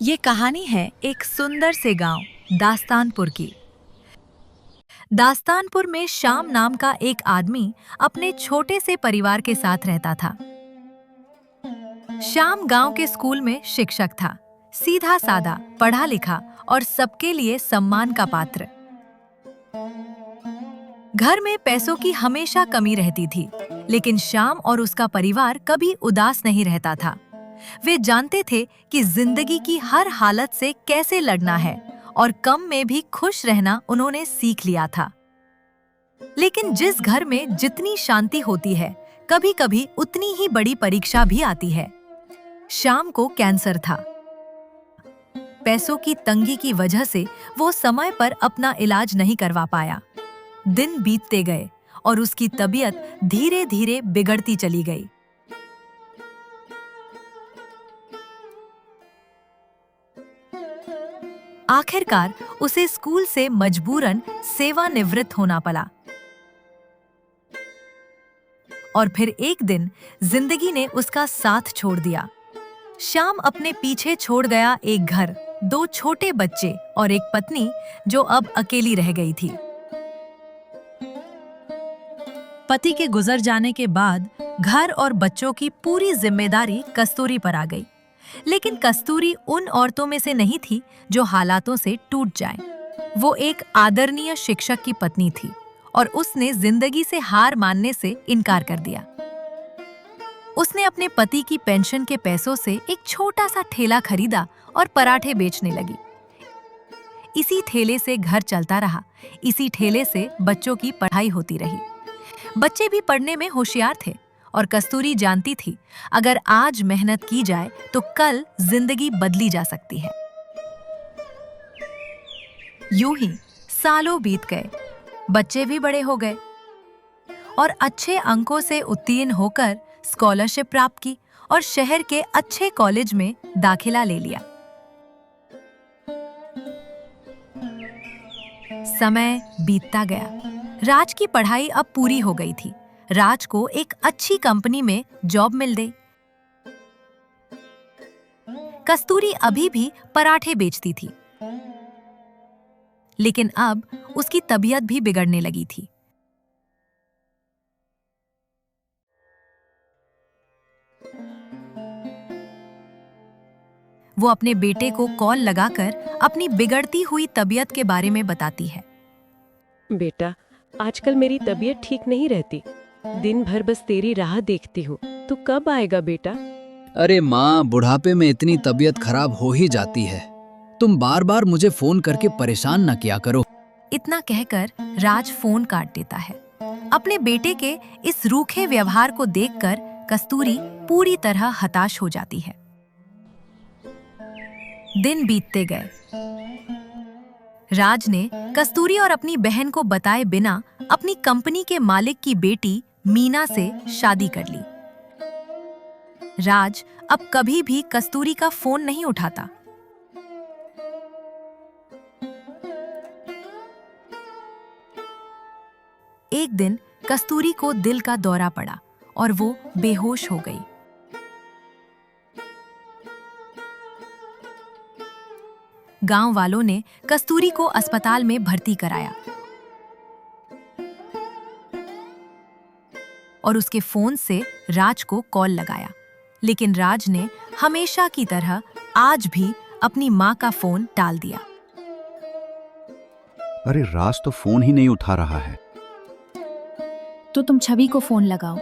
ये कहानी है एक सुंदर से गांव दास्तानपुर की। दास्तानपुर में श्याम नाम का एक आदमी अपने छोटे से परिवार के साथ रहता था। श्याम गांव के स्कूल में शिक्षक था, सीधा सादा, पढ़ा लिखा और सबके लिए सम्मान का पात्र। घर में पैसों की हमेशा कमी रहती थी, लेकिन श्याम और उसका परिवार कभी उदास नहीं रहता था। वे जानते थे कि जिंदगी की हर हालत से कैसे लड़ना है और कम में भी खुश रहना उन्होंने सीख लिया था। लेकिन जिस घर में जितनी शांति होती है, कभी-कभी उतनी ही बड़ी परीक्षा भी आती है। श्याम को कैंसर था। पैसों की तंगी की वजह से वो समय पर अपना इलाज नहीं करवा पाया। दिन बीतते गए और उसकी तबीयत धीरे-धीरे बिगड़ती चली गई। आखिरकार उसे स्कूल से मजबूरन सेवानिवृत्त होना पड़ा। और फिर एक दिन जिंदगी ने उसका साथ छोड़ दिया। श्याम अपने पीछे छोड़ गया एक घर, दो छोटे बच्चे और एक पत्नी जो अब अकेली रह गई थी। पति के गुजर जाने के बाद घर और बच्चों की पूरी जिम्मेदारी कस्तूरी पर आ गई। लेकिन कस्तूरी उन औरतों में से नहीं थी जो हालातों से टूट जाएं। वो एक आदरणीय शिक्षक की पत्नी थी और उसने जिंदगी से हार मानने से इनकार कर दिया। उसने अपने पति की पेंशन के पैसों से एक छोटा सा ठेला खरीदा और पराठे बेचने लगी। इसी ठेले से घर चलता रहा, इसी ठेले से बच्चों की पढ़ाई होती रही। बच्चे भी पढ़ने में होशियार थे और कस्तूरी जानती थी, अगर आज मेहनत की जाए तो कल जिंदगी बदली जा सकती है। यूं ही सालों बीत गए, बच्चे भी बड़े हो गए और अच्छे अंकों से उत्तीर्ण होकर स्कॉलरशिप प्राप्त की और शहर के अच्छे कॉलेज में दाखिला ले लिया। समय बीतता गया। राज की पढ़ाई अब पूरी हो गई थी। राज को एक अच्छी कंपनी में जॉब मिल गई। कस्तूरी अभी भी पराठे बेचती थी, लेकिन अब उसकी तबीयत भी बिगड़ने लगी थी। वो अपने बेटे को कॉल लगाकर अपनी बिगड़ती हुई तबीयत के बारे में बताती है। बेटा, आजकल मेरी तबीयत ठीक नहीं रहती। दिन भर बस तेरी राह देखती हूँ। तू कब आएगा बेटा? अरे माँ, बुढ़ापे में इतनी तबीयत खराब हो ही जाती है। तुम बार बार मुझे फोन करके परेशान न किया करो। इतना कहकर राज फोन काट देता है। अपने बेटे के इस रूखे व्यवहार को देखकर कस्तूरी पूरी तरह हताश हो जाती है। दिन बीतते गए। राज ने कस्तूरी और अपनी बहन को बताए बिना अपनी कंपनी के मालिक की बेटी मीना से शादी कर ली। राज अब कभी भी कस्तूरी का फोन नहीं उठाता। एक दिन कस्तूरी को दिल का दौरा पड़ा और वो बेहोश हो गई। गांव वालों ने कस्तूरी को अस्पताल में भर्ती कराया और उसके फोन से राज को कॉल लगाया। लेकिन राज ने हमेशा की तरह आज भी अपनी मां का फोन टाल दिया। अरे राज तो फोन ही नहीं उठा रहा है। तो तुम छवि को फोन लगाओ।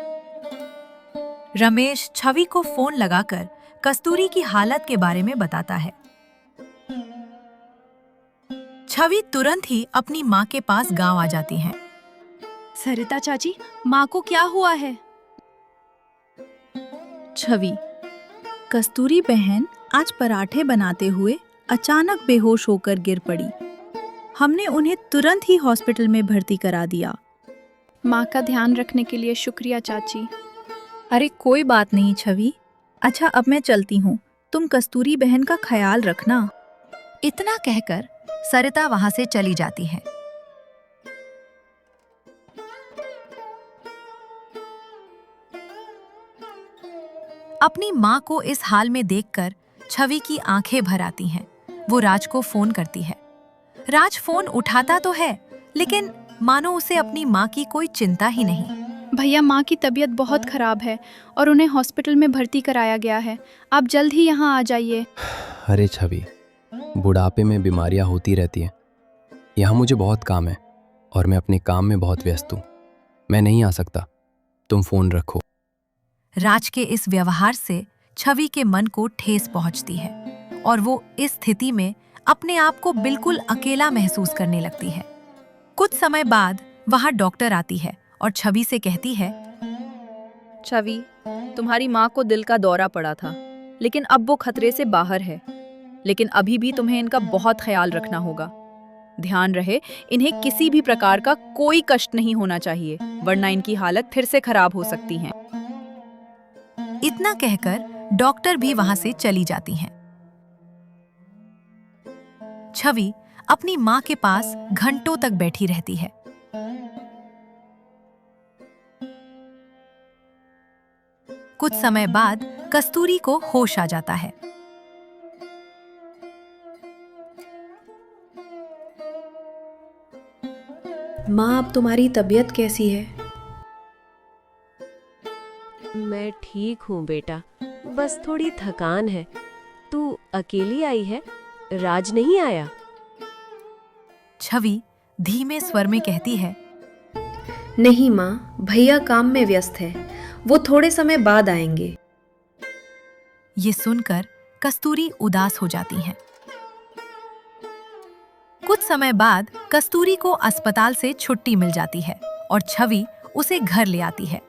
रमेश छवि को फोन लगाकर कस्तूरी की हालत के बारे में बताता है। छवि तुरंत ही अपनी मां के पास गांव आ जाती हैं। सरिता चाची, माँ को क्या हुआ है? छवि, कस्तूरी बहन आज पराठे बनाते हुए अचानक बेहोश होकर गिर पड़ी। हमने उन्हें तुरंत ही हॉस्पिटल में भर्ती करा दिया। माँ का ध्यान रखने के लिए शुक्रिया चाची। अरे कोई बात नहीं छवि। अच्छा, अब मैं चलती हूँ। तुम कस्तूरी बहन का ख्याल रखना। इतना कहकर सरिता वहां से चली जाती है। अपनी मां को इस हाल में देखकर छवि की आंखें भर आती हैं। वो राज को फोन करती है। राज फोन उठाता तो है, लेकिन मानो उसे अपनी माँ की कोई चिंता ही नहीं। भैया, माँ की तबीयत बहुत खराब है और उन्हें हॉस्पिटल में भर्ती कराया गया है। आप जल्द ही यहाँ आ जाइए। अरे छवि, बुढ़ापे में बीमारियां होती रहती हैं। यहाँ मुझे बहुत काम है और मैं अपने काम में बहुत व्यस्त हूँ। मैं नहीं आ सकता, तुम फोन रखो। राज के इस व्यवहार से छवि के मन को ठेस पहुंचती है और वो इस स्थिति में अपने आप को बिल्कुल अकेला महसूस करने लगती है। कुछ समय बाद वहां डॉक्टर आती है और छवि से कहती है, छवि, तुम्हारी माँ को दिल का दौरा पड़ा था, लेकिन अब वो खतरे से बाहर है। लेकिन अभी भी तुम्हें इनका बहुत ख्याल रखना होगा। ध्यान रहे, इन्हें किसी भी प्रकार का कोई कष्ट नहीं होना चाहिए, वरना इनकी हालत फिर से खराब हो सकती है। इतना कहकर डॉक्टर भी वहां से चली जाती हैं। छवि अपनी माँ के पास घंटों तक बैठी रहती है। कुछ समय बाद कस्तूरी को होश आ जाता है। माँ, अब तुम्हारी तबीयत कैसी है? मैं ठीक हूँ बेटा, बस थोड़ी थकान है। तू अकेली आई है? राज नहीं आया? छवि धीमे स्वर में कहती है, नहीं माँ, भैया काम में व्यस्त है, वो थोड़े समय बाद आएंगे। ये सुनकर कस्तूरी उदास हो जाती हैं। कुछ समय बाद कस्तूरी को अस्पताल से छुट्टी मिल जाती है और छवि उसे घर ले आती है।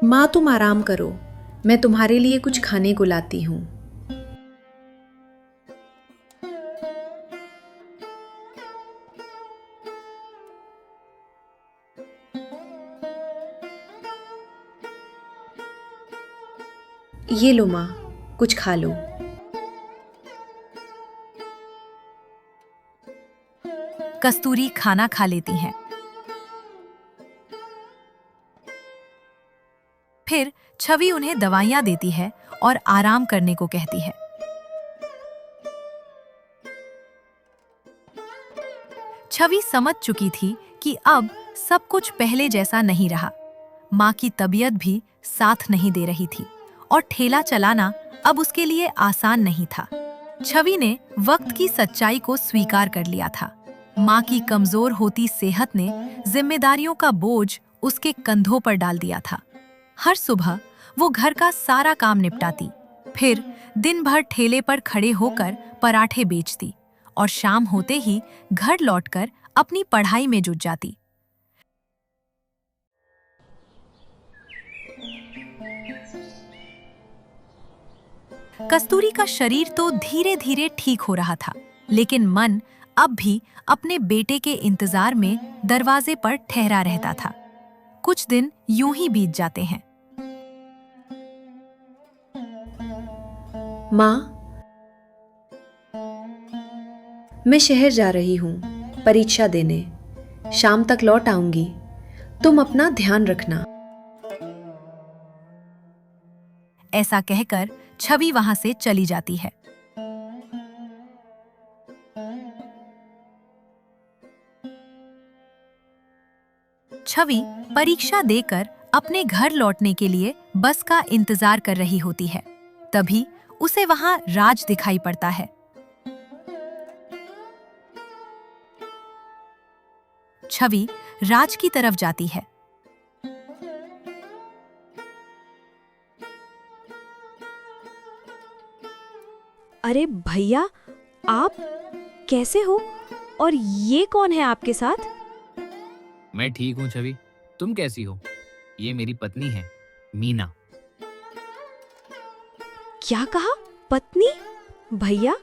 माँ, तुम आराम करो, मैं तुम्हारे लिए कुछ खाने को लाती हूँ। ये लो माँ, कुछ खा लो। कस्तूरी खाना खा लेती हैं। फिर छवि उन्हें दवाइयां देती है और आराम करने को कहती है। छवि समझ चुकी थी कि अब सब कुछ पहले जैसा नहीं रहा। माँ की तबीयत भी साथ नहीं दे रही थी और ठेला चलाना अब उसके लिए आसान नहीं था। छवि ने वक्त की सच्चाई को स्वीकार कर लिया था। माँ की कमजोर होती सेहत ने जिम्मेदारियों का बोझ उसके कंधों पर डाल दिया था। हर सुबह वो घर का सारा काम निपटाती, फिर दिन भर ठेले पर खड़े होकर पराठे बेचती और शाम होते ही घर लौटकर अपनी पढ़ाई में जुट जाती। कस्तूरी का शरीर तो धीरे धीरे ठीक हो रहा था, लेकिन मन अब भी अपने बेटे के इंतजार में दरवाजे पर ठहरा रहता था। कुछ दिन यूं ही बीत जाते हैं। माँ, मैं शहर जा रही हूँ परीक्षा देने, शाम तक लौट आऊंगी। तुम अपना ध्यान रखना। ऐसा कहकर छवि वहां से चली जाती है। छवि परीक्षा देकर अपने घर लौटने के लिए बस का इंतजार कर रही होती है। तभी उसे वहां राज दिखाई पड़ता है। छवि राज की तरफ जाती है। अरे भैया, आप कैसे हो? और ये कौन है आपके साथ? मैं ठीक हूँ छवि, तुम कैसी हो? ये मेरी पत्नी है, मीना। क्या कहा? पत्नी? भैया,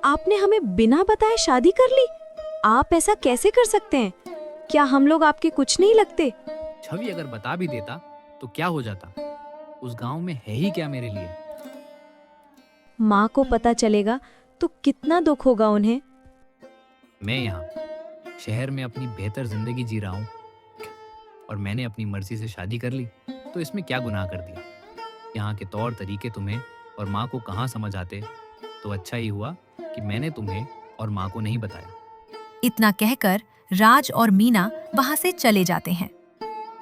आपने हमें बिना बताए शादी कर ली? आप ऐसा कैसे कर सकते हैं? क्या हम लोग आपके कुछ नहीं लगते? छवि अगर बता भी देता तो क्या हो जाता? उस गांव में है ही क्या मेरे लिए? माँ को पता चलेगा तो कितना दुख होगा उन्हें। मैं यहाँ शहर में अपनी बेहतर जिंदगी जी रहा हूँ और मैंने अपनी मर्जी से शादी कर ली, तो इसमें क्या गुनाह कर दिया? यहाँ के तौर तरीके तुम्हें और माँ को कहाँ समझ आते, तो अच्छा ही हुआ कि मैंने तुम्हें और माँ को नहीं बताया। इतना कहकर राज और मीना वहां से चले जाते हैं।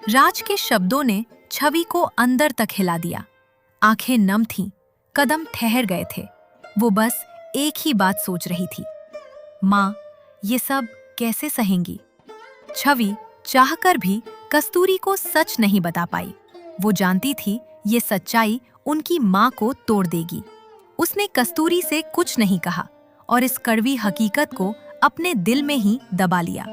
राज के शब्दों ने छवि को अंदर तक हिला दिया। आंखें नम थीं, कदम ठहर गए थे। वो बस एक ही बात सोच रही थी, माँ ये सब कैसे सहेंगी? छवि चाहकर भी कस्तूरी को सच नहीं बता पाई। वो जानती थी ये सच्चाई उनकी माँ को तोड़ देगी। उसने कस्तूरी से कुछ नहीं कहा और इस कड़वी हकीकत को अपने दिल में ही दबा लिया।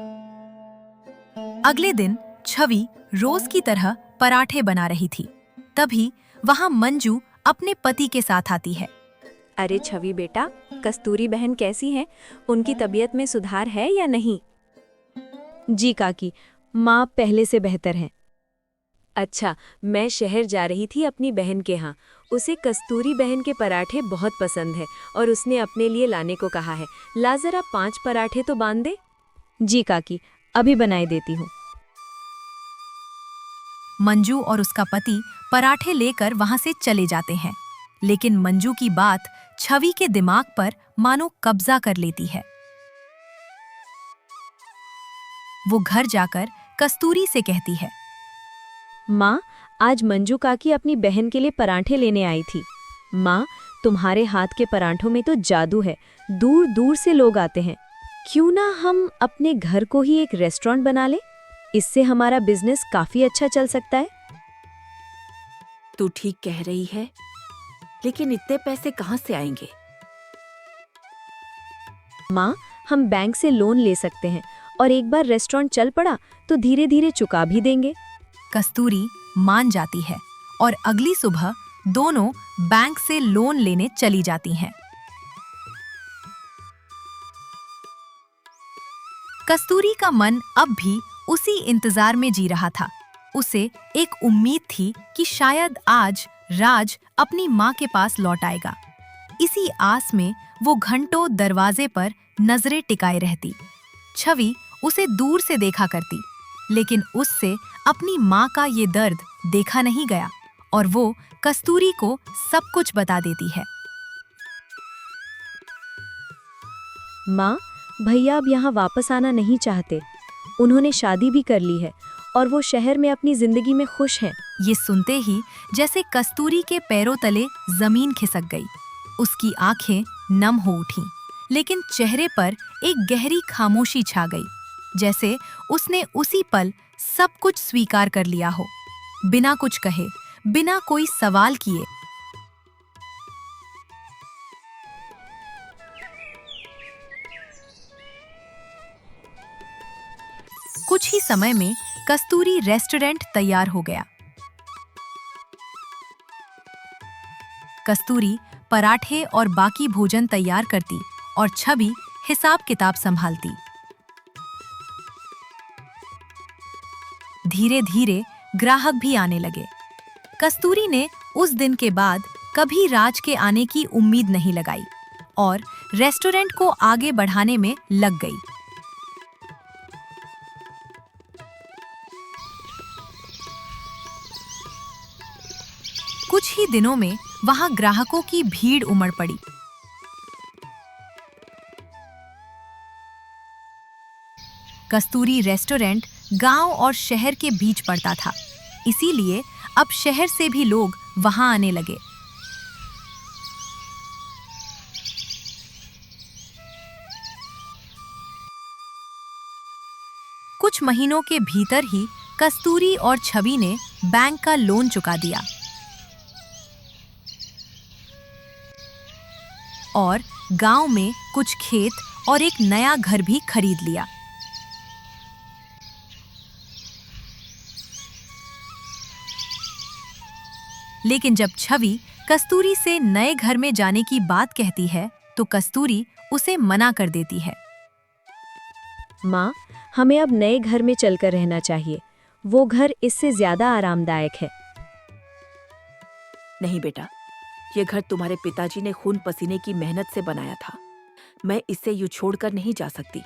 अगले दिन छवि रोज की तरह पराठे बना रही थी। तभी वहां मंजू अपने पति के साथ आती है। अरे छवि बेटा, कस्तूरी बहन कैसी हैं? उनकी तबीयत में सुधार है या नहीं? जी काकी, माँ पहले से बेहतर हैं। अच्छा, मैं शहर जा रही थी अपनी बहन के यहाँ। उसे कस्तूरी बहन के पराठे बहुत पसंद है और उसने अपने लिए लाने को कहा है। ला जरा 5 पराठे तो बांध दे। जी काकी, अभी बनाए देती हूँ। मंजू और उसका पति पराठे लेकर वहां से चले जाते हैं, लेकिन मंजू की बात छवि के दिमाग पर मानो कब्जा कर लेती है। वो घर जाकर कस्तूरी से कहती है, माँ, आज मंजू काकी अपनी बहन के लिए पराठे लेने आई थी। माँ, तुम्हारे हाथ के पराठों में तो जादू है। दूर दूर से लोग आते हैं। क्यों ना हम अपने घर को ही एक रेस्टोरेंट बना ले? इससे हमारा बिजनेस काफी अच्छा चल सकता है। तू ठीक कह रही है, लेकिन इतने पैसे कहाँ से आएंगे? माँ, हम बैंक से लोन ले सकते हैं और एक बार रेस्टोरेंट चल पड़ा तो धीरे धीरे चुका भी देंगे। कस्तूरी मान जाती है और अगली सुबह दोनों बैंक से लोन लेने चली जाती हैं। कस्तूरी का मन अब भी उसी इंतजार में जी रहा था। उसे एक उम्मीद थी कि शायद आज राज अपनी माँ के पास लौट आएगा। इसी आस में वो घंटों दरवाजे पर नजरें टिकाए रहती। छवि उसे दूर से देखा करती, लेकिन उससे अपनी माँ का ये दर्द देखा नहीं गया और वो कस्तूरी को सब कुछ बता देती है। माँ, भैया अब यहाँ वापस आना नहीं चाहते। उन्होंने शादी भी कर ली है और वो शहर में अपनी जिंदगी में खुश हैं। ये सुनते ही जैसे कस्तूरी के पैरों तले जमीन खिसक गई। उसकी आंखें नम हो उठीं, लेकिन चेहरे पर एक गहरी खामोशी छा गई, जैसे उसने उसी पल सब कुछ स्वीकार कर लिया हो, बिना कुछ कहे, बिना कोई सवाल किए। कुछ ही समय में कस्तूरी रेस्टोरेंट तैयार हो गया। कस्तूरी पराठे और बाकी भोजन तैयार करती और छवि हिसाब किताब संभालती। धीरे धीरे ग्राहक भी आने लगे। कस्तूरी ने उस दिन के बाद कभी राज के आने की उम्मीद नहीं लगाई और रेस्टोरेंट को आगे बढ़ाने में लग गई। कुछ ही दिनों में वहां ग्राहकों की भीड़ उमड़ पड़ी। कस्तूरी रेस्टोरेंट गांव और शहर के बीच पड़ता था, इसीलिए अब शहर से भी लोग वहां आने लगे। कुछ महीनों के भीतर ही कस्तूरी और छवि ने बैंक का लोन चुका दिया और गांव में कुछ खेत और एक नया घर भी खरीद लिया। लेकिन जब छवि कस्तूरी से नए घर में जाने की बात कहती है, तो कस्तूरी उसे मना कर देती है। माँ, हमें अब नए घर में चलकर रहना चाहिए। वो घर इससे ज्यादा आरामदायक है। नहीं बेटा, ये घर तुम्हारे पिताजी ने खून पसीने की मेहनत से बनाया था। मैं इसे यूं छोड़कर नहीं जा सकती।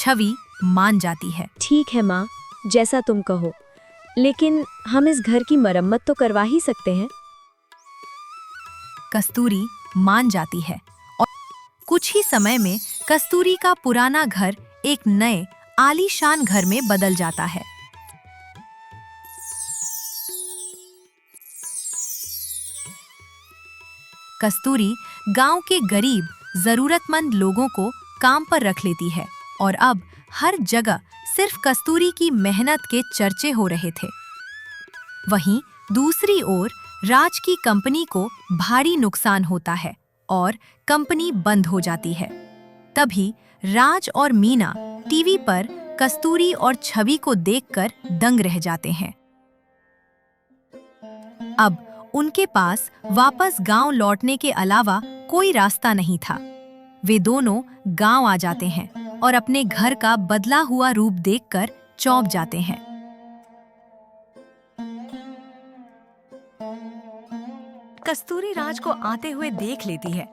छवि मान जाती है। ठीक है माँ, जैसा तुम कहो, लेकिन हम इस घर की मरम्मत तो करवा ही सकते हैं। कस्तूरी मान जाती है और कुछ ही समय में कस्तूरी का पुराना घर एक नए आलीशान घर में बदल जाता है। कस्तूरी गांव के गरीब जरूरतमंद लोगों को काम पर रख लेती है और अब हर जगह सिर्फ कस्तूरी की मेहनत के चर्चे हो रहे थे। वहीं दूसरी ओर राज की कंपनी को भारी नुकसान होता है और कंपनी बंद हो जाती है। तभी राज और मीना टीवी पर कस्तूरी और छवि को देखकर दंग रह जाते हैं। अब उनके पास वापस गांव लौटने के अलावा कोई रास्ता नहीं था। वे दोनों गांव आ जाते हैं और अपने घर का बदला हुआ रूप देखकर चौंक जाते हैं। कस्तूरी राज को आते हुए देख लेती है।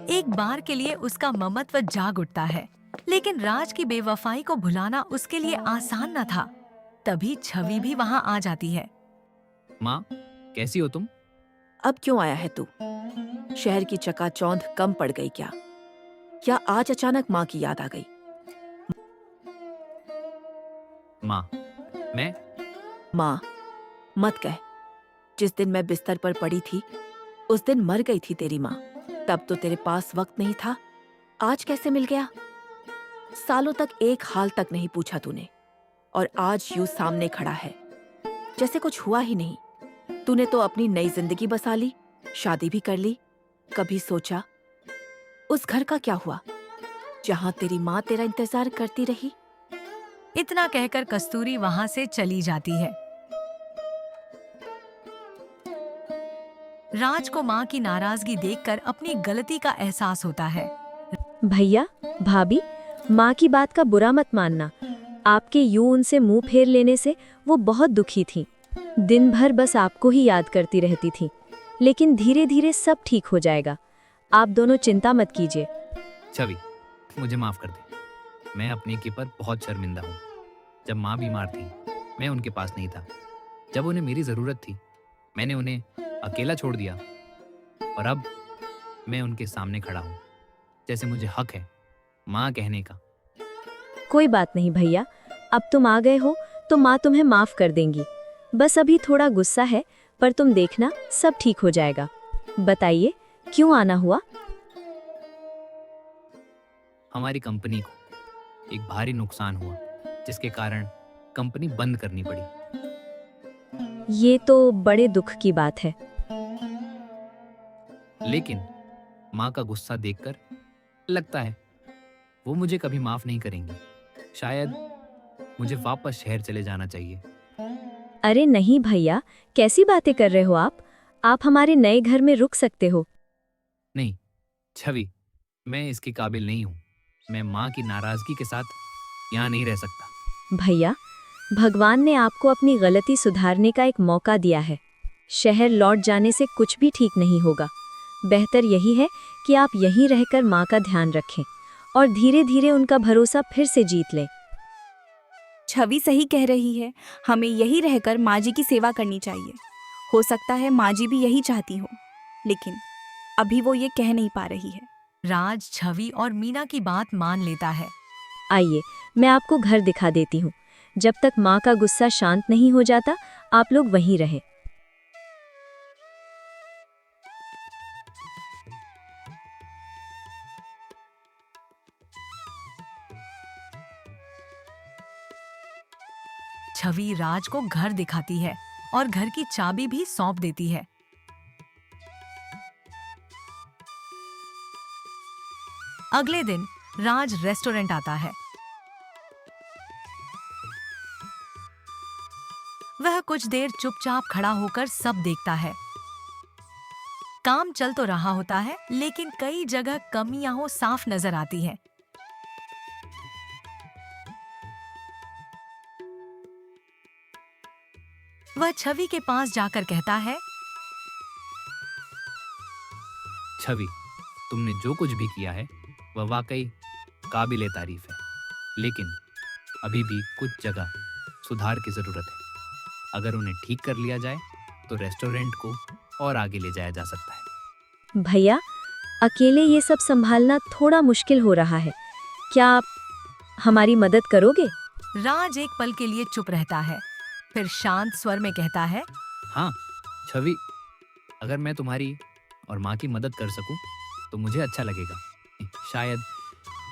एक बार के लिए उसका ममत्व जाग उठता है, लेकिन राज की बेवफाई को भुलाना उसके लिए आसान न था। तभी छवि भी वहां आ जाती है। माँ, कैसी हो तुम? अब क्यों आया है तू? शहर की चकाचौंध कम पड़ गई क्या? या आज अचानक माँ की याद आ गई? माँ, मैं माँ मत कह। जिस दिन मैं बिस्तर पर पड़ी थी उस दिन मर गई थी तेरी माँ। तब तो तेरे पास वक्त नहीं था, आज कैसे मिल गया? सालों तक एक हाल तक नहीं पूछा तूने, और आज यूं सामने खड़ा है जैसे कुछ हुआ ही नहीं। तूने तो अपनी नई जिंदगी बसा ली, शादी भी कर ली। कभी सोचा उस घर का क्या हुआ जहां तेरी माँ तेरा इंतजार करती रही? इतना कहकर कस्तूरी वहां से चली जाती है। राज को मां की नाराजगी देखकर अपनी गलती का एहसास होता है। भैया, भाभी, माँ की बात का बुरा मत मानना। आपके यूं उनसे मुंह फेर लेने से वो बहुत दुखी थीं। दिन भर बस आपको ही याद करती रहती थीं। लेकिन धीरे धीरे सब ठीक हो जाएगा। आप दोनों चिंता मत कीजिए। छवि, मुझे माफ कर दे। मैं अपने की पर बहुत शर्मिंदा हूँ। जब माँ बीमार थी, मैं उनके पास नहीं था। जब उन्हें मेरी जरूरत थी, मैंने उन्हें अकेला छोड़ दिया, और अब मैं उनके सामने खड़ा हूँ, जैसे मुझे हक है माँ कहने का। कोई बात नहीं भैया, अब तुम आ गए हो तो माँ तुम्हें माफ कर देंगी। बस अभी थोड़ा गुस्सा है, पर तुम देखना सब ठीक हो जाएगा। बताइए, क्यों आना हुआ? हमारी कंपनी को एक भारी नुकसान हुआ, जिसके कारण कंपनी बंद करनी पड़ी। ये तो बड़े दुख की बात है। लेकिन माँ का गुस्सा देखकर लगता है वो मुझे कभी माफ नहीं करेंगी। शायद मुझे वापस शहर चले जाना चाहिए। अरे नहीं भैया, कैसी बातें कर रहे हो आप? आप हमारे नए घर में रुक सकते हो। नहीं छवि, मैं इसके काबिल नहीं हूँ। मैं माँ की नाराजगी के साथ यहाँ नहीं रह सकता। भैया, भगवान ने आपको अपनी गलती सुधारने का एक मौका दिया है। शहर लौट जाने से कुछ भी ठीक नहीं होगा। बेहतर यही है कि आप यहीं रहकर माँ का ध्यान रखें और धीरे धीरे उनका भरोसा फिर से जीत लें। छवि सही कह रही है, हमें यही रहकर माँ जी की सेवा करनी चाहिए। हो सकता है माँ जी भी यही चाहती हो, लेकिन अभी वो ये कह नहीं पा रही है। राज छवि और मीना की बात मान लेता है। आइए, मैं आपको घर दिखा देती हूँ। जब तक माँ का गुस्सा शांत नहीं हो जाता, आप लोग वहीं रहें। छवि राज को घर दिखाती है और घर की चाबी भी सौंप देती है। अगले दिन राज रेस्टोरेंट आता है। वह कुछ देर चुपचाप खड़ा होकर सब देखता है। काम चल तो रहा होता है, लेकिन कई जगह कमियां साफ नजर आती हैं। वह छवि के पास जाकर कहता है, छवि, तुमने जो कुछ भी किया है वह वाकई काबिले तारीफ है, लेकिन अभी भी कुछ जगह सुधार की ज़रूरत है। अगर उन्हें ठीक कर लिया जाए तो रेस्टोरेंट को और आगे ले जाया जा सकता है। भैया, अकेले ये सब संभालना थोड़ा मुश्किल हो रहा है। क्या आप हमारी मदद करोगे? राज एक पल के लिए चुप रहता है, फिर शांत स्वर में कहता है, हाँ छवि, अगर मैं तुम्हारी और माँ की मदद कर सकूं तो मुझे अच्छा लगेगा। शायद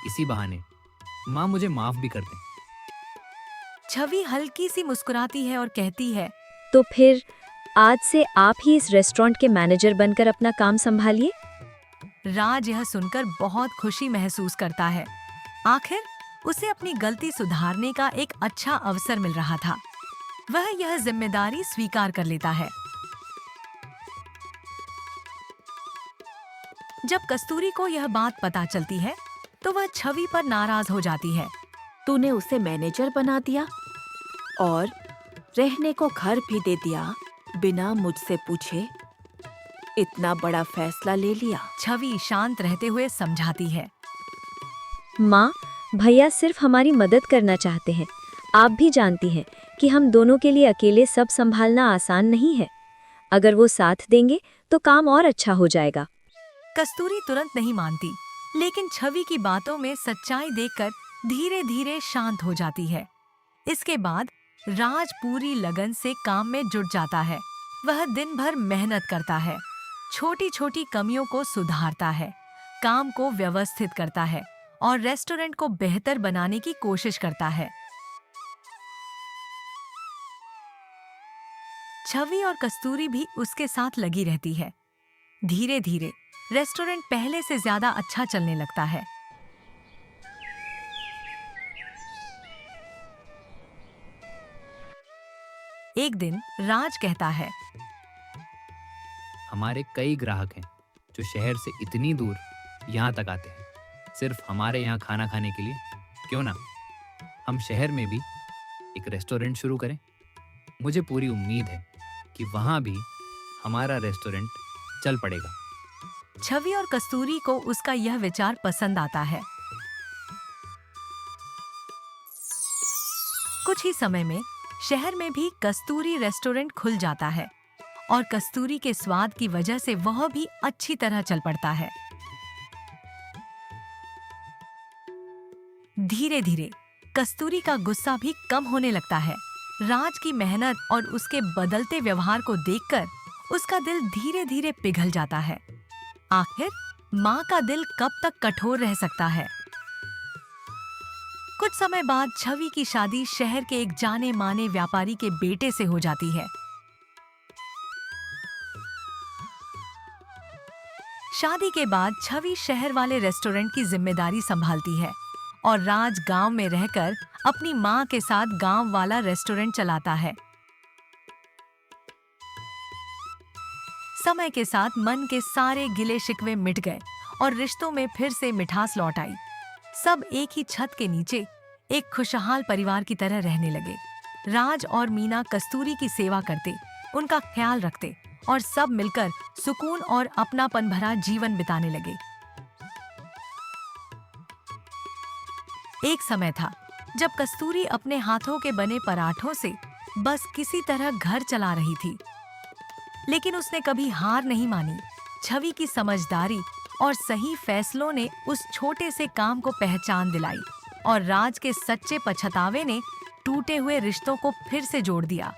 इसी बहाने माँ मुझे माफ भी कर दें। छवि हल्की सी मुस्कुराती है और कहती है, तो फिर आज से आप ही इस रेस्टोरेंट के मैनेजर बनकर अपना काम संभालिए। राज यह सुनकर बहुत खुशी महसूस करता है। आखिर उसे अपनी गलती सुधारने का एक अच्छा अवसर मिल रहा था। वह यह जिम्मेदारी स्वीकार कर लेता है। जब कस्तूरी को यह बात पता चलती है तो वह छवि पर नाराज हो जाती है। तूने उसे मैनेजर बना दिया और रहने को घर भी दे दिया बिना मुझसे पूछे। इतना बड़ा फैसला ले लिया। छवि शांत रहते हुए समझाती है, माँ, भैया सिर्फ हमारी मदद करना चाहते हैं। आप भी जानती हैं कि हम दोनों के लिए अकेले सब संभालना आसान नहीं है। अगर वो साथ देंगे तो काम और अच्छा हो जाएगा। कस्तूरी तुरंत नहीं मानती, लेकिन छवि की बातों में सच्चाई देखकर धीरे धीरे शांत हो जाती है। इसके बाद राज पूरी लगन से काम में जुट जाता है। वह दिन भर मेहनत करता है, छोटी छोटी कमियों को सुधारता है, काम को व्यवस्थित करता है और रेस्टोरेंट को बेहतर बनाने की कोशिश करता है। छवि और कस्तूरी भी उसके साथ लगी रहती है। धीरे धीरे रेस्टोरेंट पहले से ज्यादा अच्छा चलने लगता है। एक दिन राज कहता है, हमारे कई ग्राहक हैं जो शहर से इतनी दूर यहाँ तक आते हैं सिर्फ हमारे यहाँ खाना खाने के लिए। क्यों ना हम शहर में भी एक रेस्टोरेंट शुरू करें। मुझे पूरी उम्मीद है कि वहाँ भी हमारा रेस्टोरेंट चल पड़ेगा। छवि और कस्तूरी को उसका यह विचार पसंद आता है। कुछ ही समय में शहर में भी कस्तूरी रेस्टोरेंट खुल जाता है और कस्तूरी के स्वाद की वजह से वह भी अच्छी तरह चल पड़ता है। धीरे धीरे कस्तूरी का गुस्सा भी कम होने लगता है। राज की मेहनत और उसके बदलते व्यवहार को देखकर उसका दिल धीरे धीरे पिघल जाता है। आखिर माँ का दिल कब तक कठोर रह सकता है। कुछ समय बाद छवि की शादी शहर के एक जाने माने व्यापारी के बेटे से हो जाती है। शादी के बाद छवि शहर वाले रेस्टोरेंट की जिम्मेदारी संभालती है और राज गांव में रहकर अपनी माँ के साथ गांव वाला रेस्टोरेंट चलाता है। समय के साथ मन के सारे गिले शिकवे मिट गए और रिश्तों में फिर से मिठास लौट आई। सब एक ही छत के नीचे एक खुशहाल परिवार की तरह रहने लगे। राज और मीना कस्तूरी की सेवा करते, उनका ख्याल रखते और सब मिलकर सुकून और अपनापन भरा जीवन बिताने लगे। एक समय था जब कस्तूरी अपने हाथों के बने पराठों से बस किसी तरह घर चला रही थी, लेकिन उसने कभी हार नहीं मानी। छवि की समझदारी और सही फैसलों ने उस छोटे से काम को पहचान दिलाई और राज के सच्चे पछतावे ने टूटे हुए रिश्तों को फिर से जोड़ दिया।